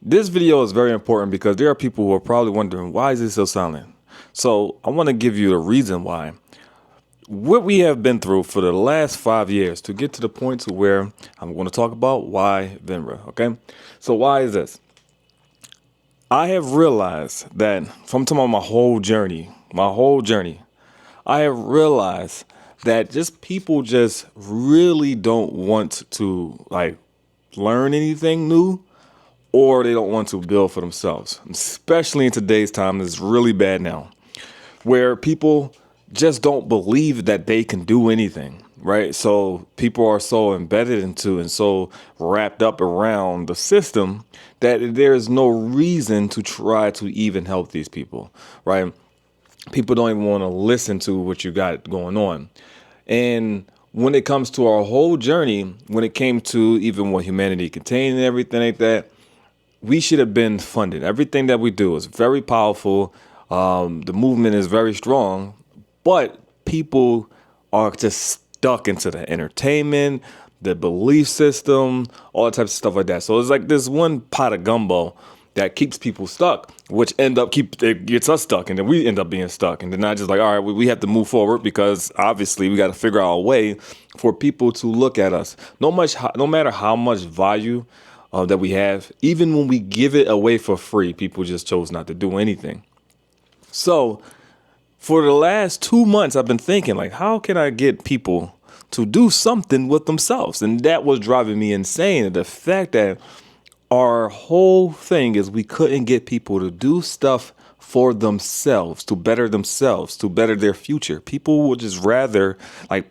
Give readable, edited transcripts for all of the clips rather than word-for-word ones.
This video is very important because there are people who are probably wondering, why is it so silent? So I want to give you the reason why. What we have been through for the last 5 years to get to the point to where I'm going to talk about why Venra, okay? So why is this? I have realized that from talking about my whole journey, I have realized that just people just really don't want to learn anything new, or they don't want to build for themselves. Especially in today's time, it's really bad now, where people just don't believe that they can do anything, right? So people are so embedded into and so wrapped up around the system that there's no reason to try to even help these people, right? People don't even want to listen to what you got going on. And when it comes to our whole journey, when it came to even what humanity contained and everything like that, we should have been funded. Everything that we do is very powerful. The movement is very strong, but people are just stuck into the entertainment, the belief system, all types of stuff like that. So it's like this one pot of gumbo that keeps people stuck, which it gets us stuck, and then we end up being stuck. And then I just like, all right, we have to move forward because obviously we got to figure out a way for people to look at us. No matter how much value that we have, even when we give it away for free, people just chose not to do anything. So for the last 2 months, I've been thinking, like, how can I get people to do something with themselves? And that was driving me insane. The fact that our whole thing is we couldn't get people to do stuff for themselves, to better their future. People would just rather,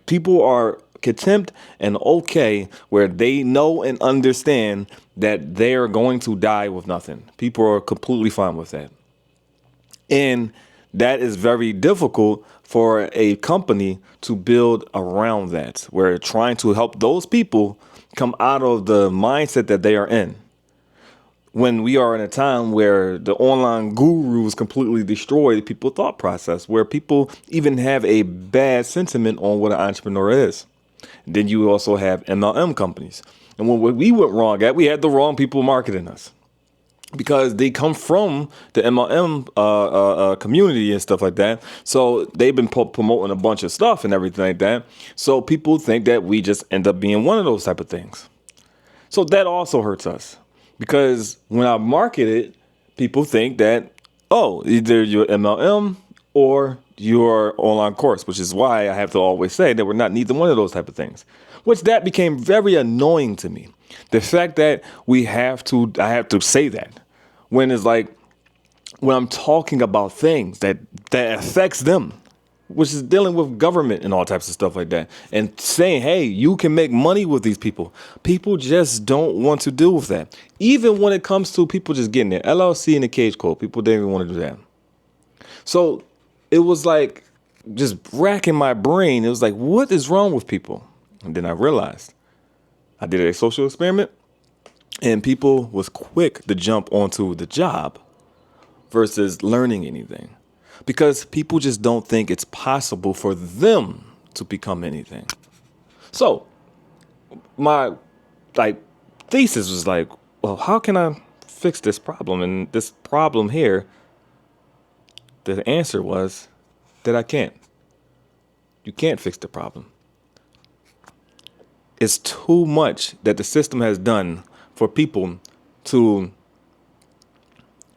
people are content and okay where they know and understand that they are going to die with nothing. People are completely fine with that. And that is very difficult for a company to build around that. We're trying to help those people come out of the mindset that they are in. When we are in a time where the online gurus completely destroy people's thought process, where people even have a bad sentiment on what an entrepreneur is. Then you also have MLM companies. And when we went wrong at, we had the wrong people marketing us because they come from the MLM community and stuff like that. So they've been promoting a bunch of stuff and everything like that. So people think that we just end up being one of those type of things. So that also hurts us because when I market it, people think that, oh, either you're MLM or your online course, which is why I have to always say that we're not neither one of those type of things, which that became very annoying to me. The fact that I have to say that when it's like, when I'm talking about things that affects them, which is dealing with government and all types of stuff like that, and saying, hey, you can make money with these people. People just don't want to deal with that. Even when it comes to people just getting their LLC in the cage code, people didn't even want to do that. So it was like just racking my brain. It was like, what is wrong with people? And then I realized I did a social experiment and people was quick to jump onto the job versus learning anything because people just don't think it's possible for them to become anything. So my thesis was like, well, how can I fix this problem? And this problem here, the answer was that I can't. You can't fix the problem. It's too much that the system has done for people to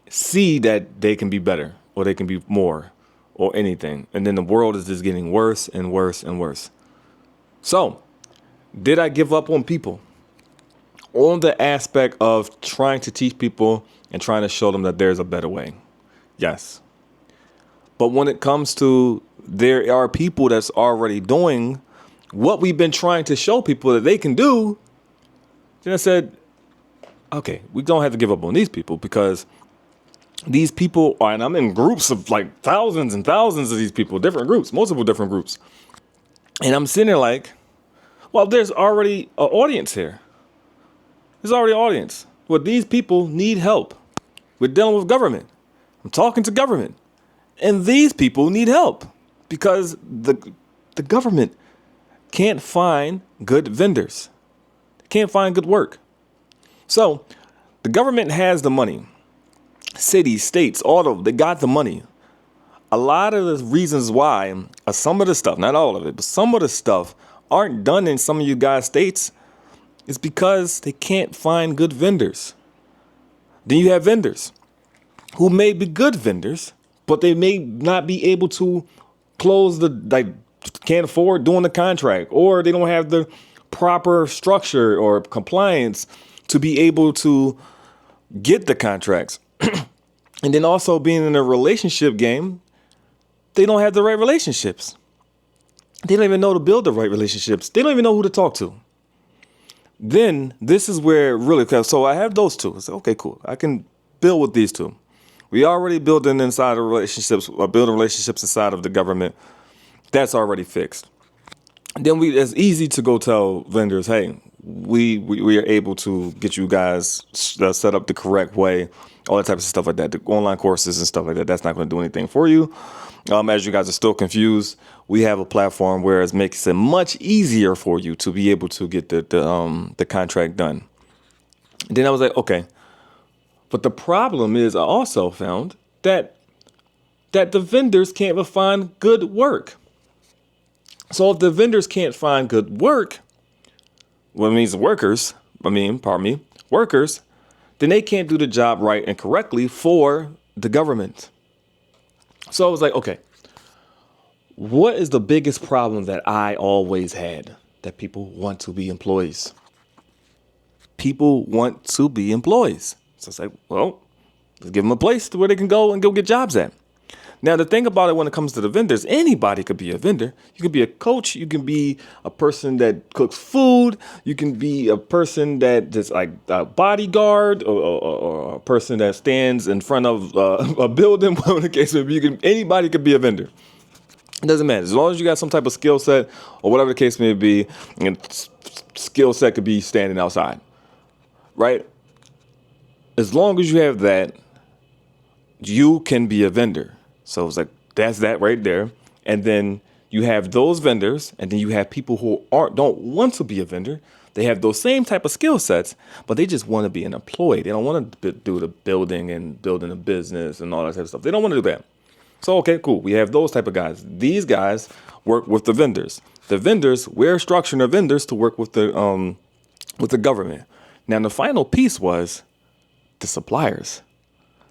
see that they can be better or they can be more or anything. And then the world is just getting worse and worse and worse. So, did I give up on people? On the aspect of trying to teach people and trying to show them that there's a better way? Yes. But when it comes to there are people that's already doing what we've been trying to show people that they can do, then I said, okay, we don't have to give up on these people because these people are, and I'm in groups of like thousands and thousands of these people, different groups, multiple different groups. And I'm sitting there like, well, there's already an audience here. There's already an audience. Well, these people need help. We're dealing with government. I'm talking to government. And these people need help because the government can't find good vendors. Can't find good work. So The government has the money. Cities, states, all of them, they got the money. A lot of the reasons why some of the stuff, not all of it, but some of the stuff aren't done in some of you guys' states is because they can't find good vendors. Then you have vendors who may be good vendors, but they may not be able to close can't afford doing the contract, or they don't have the proper structure or compliance to be able to get the contracts. And then also being in a relationship game, they don't have the right relationships. They don't even know to build the right relationships. They don't even know who to talk to. Then this is where really, so I have those two. It's okay, cool. I can build with these two. We already building inside of relationships, or building relationships inside of the government. That's already fixed. Then it's easy to go tell vendors, hey, we are able to get you guys set up the correct way, all that type of stuff like that. The online courses and stuff like that. That's not going to do anything for you. As you guys are still confused, we have a platform where it makes it much easier for you to be able to get the contract done. And then I was like, okay. But the problem is I also found that the vendors can't even find good work. So if the vendors can't find good work, well, it means workers, then they can't do the job right and correctly for the government. So I was like, okay, what is the biggest problem that I always had? That people want to be employees. People want to be employees. So it's like, well, let's give them a place where they can go and go get jobs at. Now, the thing about it when it comes to the vendors, anybody could be a vendor. You can be a coach. You can be a person that cooks food. You can be a person that just like a bodyguard or a person that stands in front of a building. Whatever the case may be, anybody could be a vendor. It doesn't matter. As long as you got some type of skill set or whatever the case may be, and skill set could be standing outside, right? As long as you have that, you can be a vendor. So it's like, that's that right there. And then you have those vendors, and then you have people who don't want to be a vendor. They have those same type of skill sets, but they just want to be an employee. They don't want to do the building and building a business and all that type of stuff. They don't want to do that. So, okay, cool. We have those type of guys. These guys work with the vendors. The vendors, we're structuring the vendors to work with the government. Now, the final piece was the suppliers.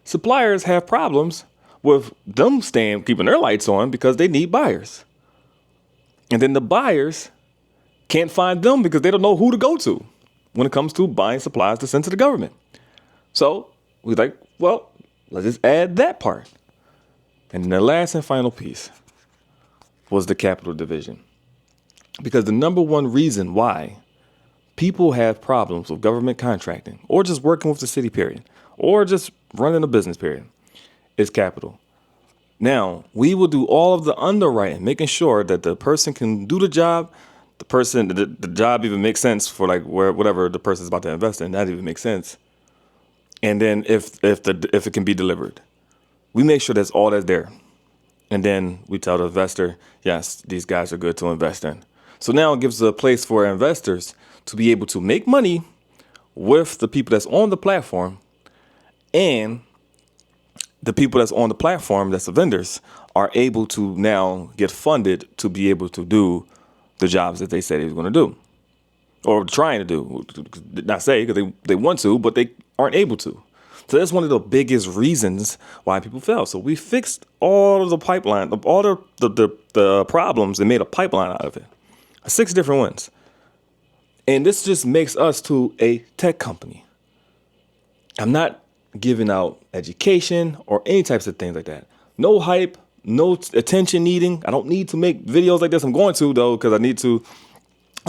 Suppliers have problems with them keeping their lights on because they need buyers. And then the buyers can't find them because they don't know who to go to when it comes to buying supplies to send to the government. So we're like, well, let's just add that part. And then the last and final piece was the capital division. Because the number one reason why people have problems with government contracting or just working with the city, period, or just running a business, period, is capital. Now, we will do all of the underwriting, making sure that the person can do the job, the job even makes sense for like whatever the person's about to invest in, that even makes sense. And then if it can be delivered, we make sure that's all that's there. And then we tell the investor, yes, these guys are good to invest in. So now it gives a place for investors to be able to make money with the people that's on the platform, and the people that's on the platform, that's the vendors, are able to now get funded to be able to do the jobs that they said they were going to do or trying to do. Not say because they want to, but they aren't able to. So that's one of the biggest reasons why people fail. So we fixed all of the pipeline, all the problems, and made a pipeline out of it. 6 different ones. And this just makes us to a tech company. I'm not giving out education or any types of things like that. No hype, no attention needing. I don't need to make videos like this. I'm going to, though, because I need to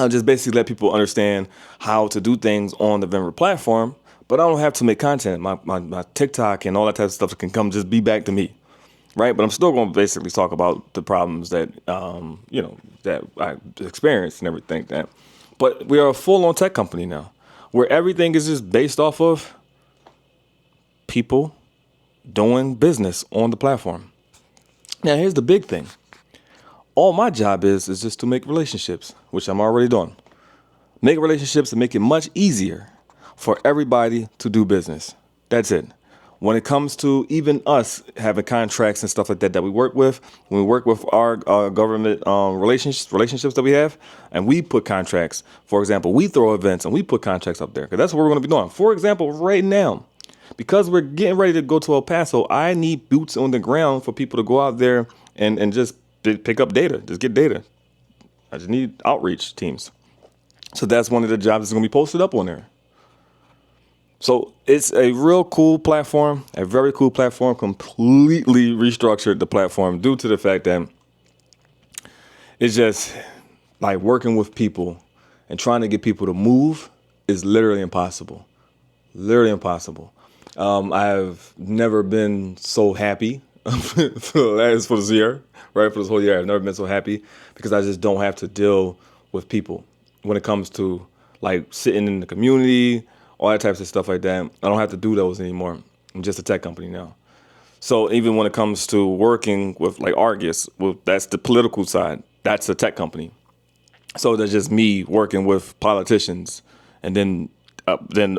just basically let people understand how to do things on the Venra platform. But I don't have to make content. My TikTok and all that type of stuff can come just be back to me, right? But I'm still going to basically talk about the problems that, that I experienced and everything. But we are a full-on tech company now, where everything is just based off of people doing business on the platform. Now, here's the big thing. All my job is just to make relationships, which I'm already doing. Make relationships and make it much easier for everybody to do business. That's it. When it comes to even us having contracts and stuff like that we work with, when we work with our government relationships that we have, and we put contracts, for example, we throw events and we put contracts up there because that's what we're going to be doing. For example, right now, because we're getting ready to go to El Paso, I need boots on the ground for people to go out there and just pick up data, just get data. I just need outreach teams. So that's one of the jobs that's going to be posted up on there. So it's a real cool platform, a very cool platform, completely restructured the platform due to the fact that it's just like working with people and trying to get people to move is literally impossible. Literally impossible. I've never been so happy for this year, right? For this whole year, I've never been so happy because I just don't have to deal with people when it comes to like sitting in the community, all that types of stuff like that. I don't have to do those anymore. I'm just a tech company now. So even when it comes to working with like Argus, well, that's the political side. That's a tech company. So that's just me working with politicians and then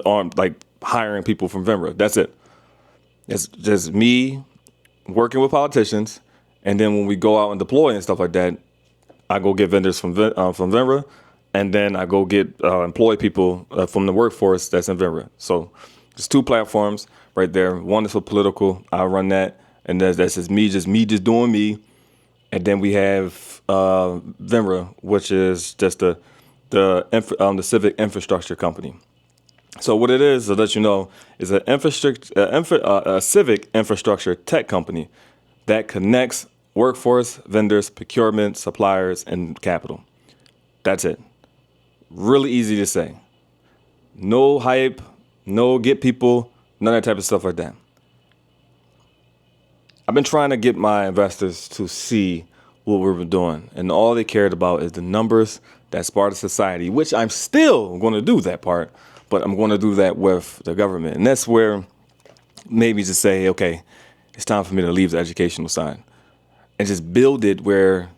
on like hiring people from Venra. That's it. It's just me working with politicians. And then when we go out and deploy and stuff like that, I go get vendors from Venra. And then I go get employ people from the workforce that's in Venra. So there's two platforms right there. One is for political. I run that. And that's just me just doing me. And then we have Venra, which is just the civic infrastructure company. So what it is, to let you know, is a civic infrastructure tech company that connects workforce, vendors, procurement, suppliers, and capital. That's it. Really easy to say. No hype, no get people, none of that type of stuff like that. I've been trying to get my investors to see what we've been doing, and all they cared about is the numbers that's part of society, which I'm still going to do that part, but I'm going to do that with the government. And that's where maybe just say, okay, it's time for me to leave the educational side and just build it where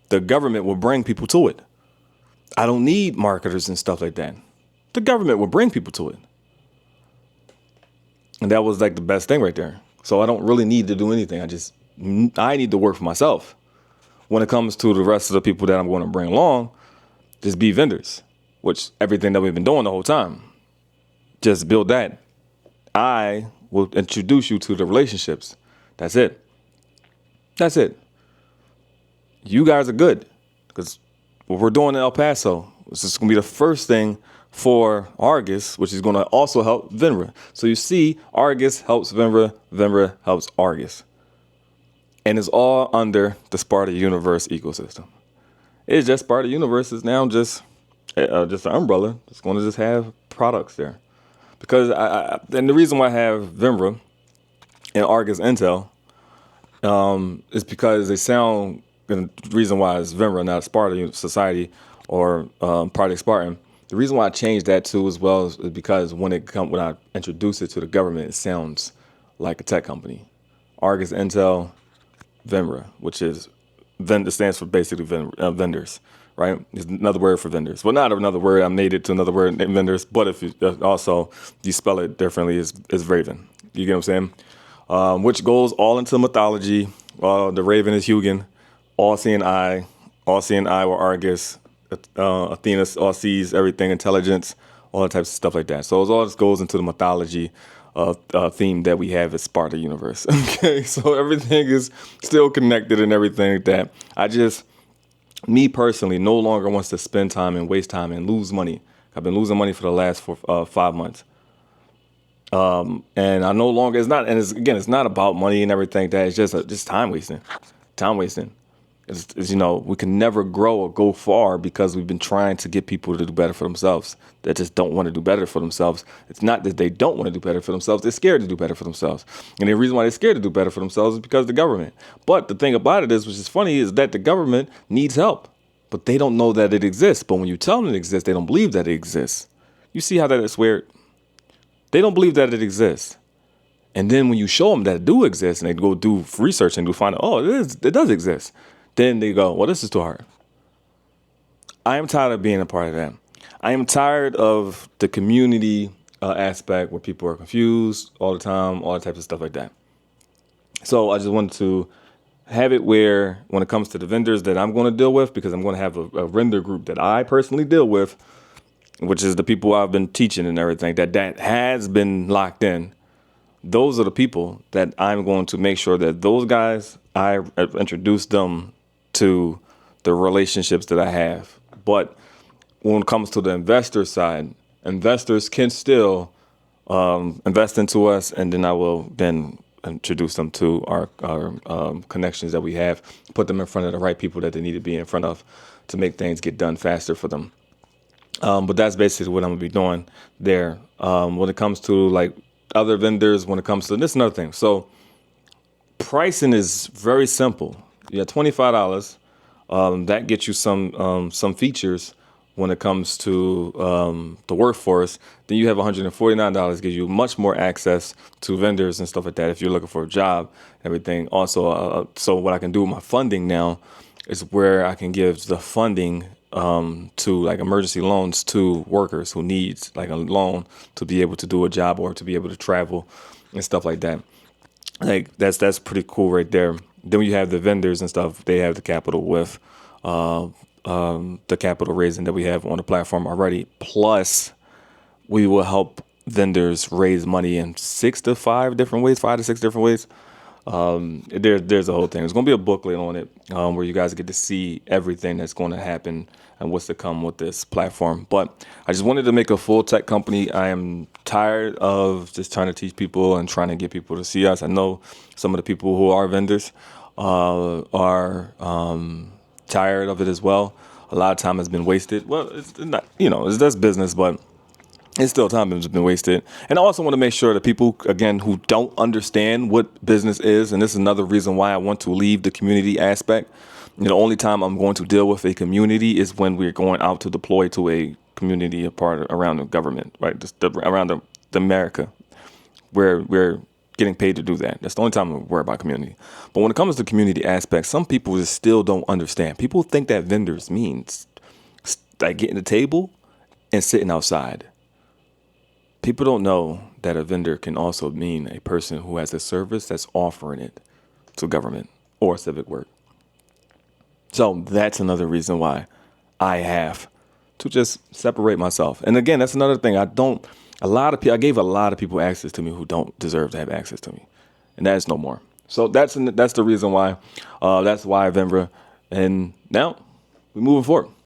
the government will bring people to it. I don't need marketers and stuff like that. The government will bring people to it. And that was like the best thing right there. So I don't really need to do anything. I need to work for myself. When it comes to the rest of the people that I'm going to bring along, just be vendors, which everything that we've been doing the whole time. Just build that. I will introduce you to the relationships. That's it. That's it. You guys are good because what we're doing in El Paso is just going to be the first thing for Argus, which is going to also help Venra. So you see, Argus helps Venra, Venra helps Argus. And it's all under the Sparta Universe ecosystem. It's just Sparta Universe is now just an umbrella. It's going to just have products there. Because and the reason why I have Venra and Argus Intel is because they sound, and the reason why it's Venra, not Sparta Society or Project Spartan. The reason why I changed that too as well is because when I introduce it to the government, it sounds like a tech company. Argus Intel, Venra, which is stands for basically vendors, right? It's another word for vendors. Well, not another word. I made it to another word, vendors. But if you also you spell it differently, is Raven. You get what I'm saying? Which goes all into mythology. The Raven is Hugin. All seeing eye were Argus. Athena all sees everything, intelligence, all that types of stuff like that. So it all just goes into the mythology theme that we have at Sparta Universe. Okay, so everything is still connected and everything like that. Me personally, no longer wants to spend time and waste time and lose money. I've been losing money for the last 5 months. And I no longer, it's not about money and everything like that. It's just time wasting. Time wasting. We can never grow or go far because we've been trying to get people to do better for themselves that just don't want to do better for themselves. It's not that they don't want to do better for themselves. They're scared to do better for themselves. And the reason why they're scared to do better for themselves is because of the government. But the thing about it is, which is funny, is that the government needs help, but they don't know that it exists. But when you tell them it exists, they don't believe that it exists. You see how that is weird? They don't believe that it exists. And then when you show them that it do exist and they go do research and find out, it does exist. Then they go, well, this is too hard. I am tired of being a part of that. I am tired of the community aspect where people are confused all the time, all types of stuff like that. So I just wanted to have it where when it comes to the vendors that I'm going to deal with, because I'm going to have a vendor group that I personally deal with, which is the people I've been teaching and everything, that has been locked in. Those are the people that I'm going to make sure that those guys, I introduce them to the relationships that I have. But when it comes to the investor side, investors can still invest into us, and then I will then introduce them to our connections that we have, put them in front of the right people that they need to be in front of to make things get done faster for them. But that's basically what I'm gonna be doing there. When it comes to like other vendors, when it comes to this, another thing. So pricing is very simple. You got $25. That gets you some features when it comes to the workforce. Then you have $149, gives you much more access to vendors and stuff like that if you're looking for a job, everything. Also, so what I can do with my funding now is where I can give the funding to like emergency loans to workers who needs like a loan to be able to do a job or to be able to travel and stuff like that. Like that's pretty cool right there. Then you have the vendors and stuff. They have the capital with the capital raising that we have on the platform already. Plus, we will help vendors raise money in 5 to 6 different ways. There's a whole thing. There's going to be a booklet on it where you guys get to see everything that's going to happen and what's to come with this platform. But I just wanted to make a full tech company. I am tired of just trying to teach people and trying to get people to see us. I know some of the people who are vendors are tired of it as well. A lot of time has been wasted. Well, it's not, that's business, but it's still time that's been wasted. And I also want to make sure that people, again, who don't understand what business is, and this is another reason why I want to leave the community aspect. The only time I'm going to deal with a community is when we're going out to deploy to a community, a part around the government, right? Around the America, where we're getting paid to do that. That's the only time I worry about community. But when it comes to community aspects, some people just still don't understand. People think that vendors means like getting the table and sitting outside. People don't know that a vendor can also mean a person who has a service that's offering it to government or civic work. So that's another reason why I have to just separate myself. And again, that's another thing. I gave a lot of people access to me who don't deserve to have access to me. And that is no more. So that's the reason why. That's why Venra. And now we're moving forward.